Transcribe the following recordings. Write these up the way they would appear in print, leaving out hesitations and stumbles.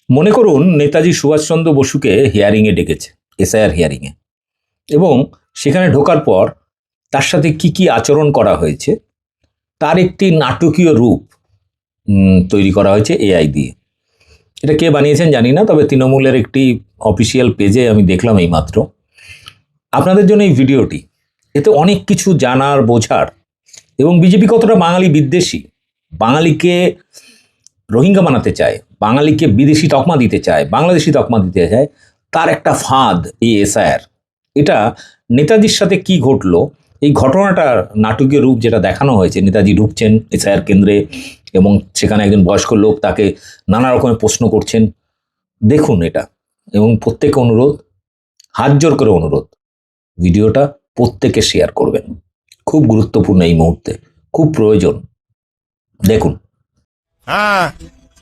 মনে করুন নেতাজি সুভাষচন্দ্র বসুকে হিয়ারিংয়ে ডেকেছে, এসআইআর হিয়ারিংয়ে, এবং সেখানে ঢোকার পর তার সাথে কি কি আচরণ করা হয়েছে তার একটি নাটকীয় রূপ তৈরি করা হয়েছে এআই দিয়ে। এটা কে বানিয়েছেন জানি না, তবে তৃণমূলের একটি অফিসিয়াল পেজে আমি দেখলাম এইমাত্র। আপনাদের জন্য এই ভিডিওটি, এতে অনেক কিছু জানার, বোঝার, এবং বিজেপি কতটা বাঙালি বিদ্বেষী, বাঙালিকে রোহিঙ্গা বানাতে চায়, বাঙালিকে বিদেশি তকমা দিতে চায়, বাংলাদেশি তকমা দিতে চায়, তার একটা ফাঁদ এই এসআইআর। এটা নেতাজির সাথে কি ঘটলো, এই ঘটনাটার নাটকীয় রূপ যেটা দেখানো হয়েছে। নেতাজি ঢুকছেন এসআইআর কেন্দ্রে এবং সেখানে একজন বয়স্ক লোক তাকে নানা রকমের প্রশ্ন করছেন। দেখুন এটা, এবং প্রত্যেকে অনুরোধ, হাত জোর করে অনুরোধ, ভিডিওটা প্রত্যেকে শেয়ার করবেন। খুব গুরুত্বপূর্ণ এই মুহূর্তে, খুব প্রয়োজন। দেখুন। হ্যাঁ,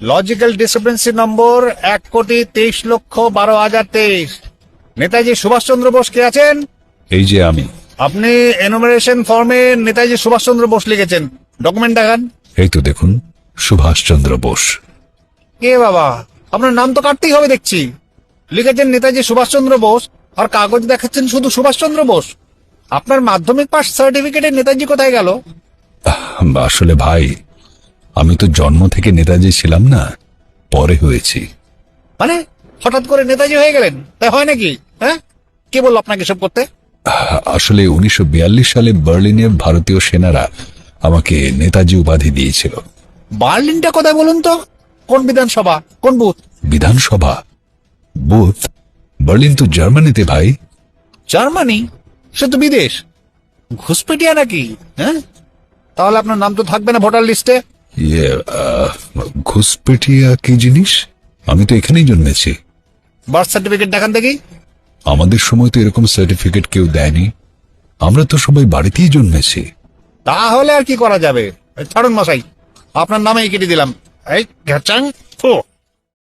লজিক্যাল ডিসক্রিপেন্সি নম্বর 1,23,12,023। নেতাজি সুভাষচন্দ্র বোস কে আছেন? এই যে আমি। আপনি এনুমারেশন ফর্মে নেতাজি সুভাষচন্দ্র বোস লিখেছেন, ডকুমেন্ট দেখান। এই তো দেখুন, সুভাষচন্দ্র বোস। কে বাবা, আপনার নাম তো কাটতেই হবে দেখছি। লিখেছেন নেতাজি সুভাষচন্দ্র বোস, আর কাগজ দেখাচ্ছেন শুধু সুভাষচন্দ্র বোস। আপনার মাধ্যমিক পাস সার্টিফিকেটে নেতাজি কোথায় গেল? আসলে ভাই, আমি তো জন্ম থেকে নেতাজি ছিলাম না, পরে হয়েছি। মানে হঠাৎ করে নেতাজি হয়ে গেলেন? তাই হয় নাকি? হ্যাঁ, কে বললো আপনাকে সব করতে? আসলে 1942 সালে বার্লিনের ভারতীয় সেনারা আমাকে নেতাজি উপাধি দিয়েছিল। বার্লিনটা কোথায় বলুন তো? কোন বিধানসভা, কোন বুথ? বিধানসভা বুথ? বার্লিন তো জার্মানিতে ভাই। জার্মানি? সে তো বিদেশ। ঘুষপেটিয়া নাকি? হ্যাঁ, তাহলে আপনার নাম তো থাকবে না ভোটার লিস্টে। ইয়ে, ঘুষপেটিয়া কি জিনিস? আমি তো এখানেই জন্মেছি। বার্থ সার্টিফিকেট দেখান দেখি। আমাদের সময় তো এরকম সার্টিফিকেট কেউ দেয়নি, আমরা তো সবাই বাড়িতেই জন্মেছি। তাহলে আর কি করা যাবে? ছাড়ুন মশাই, আপনার নামেই কেটে দিলাম। এই ঘ্যাচাং ফো।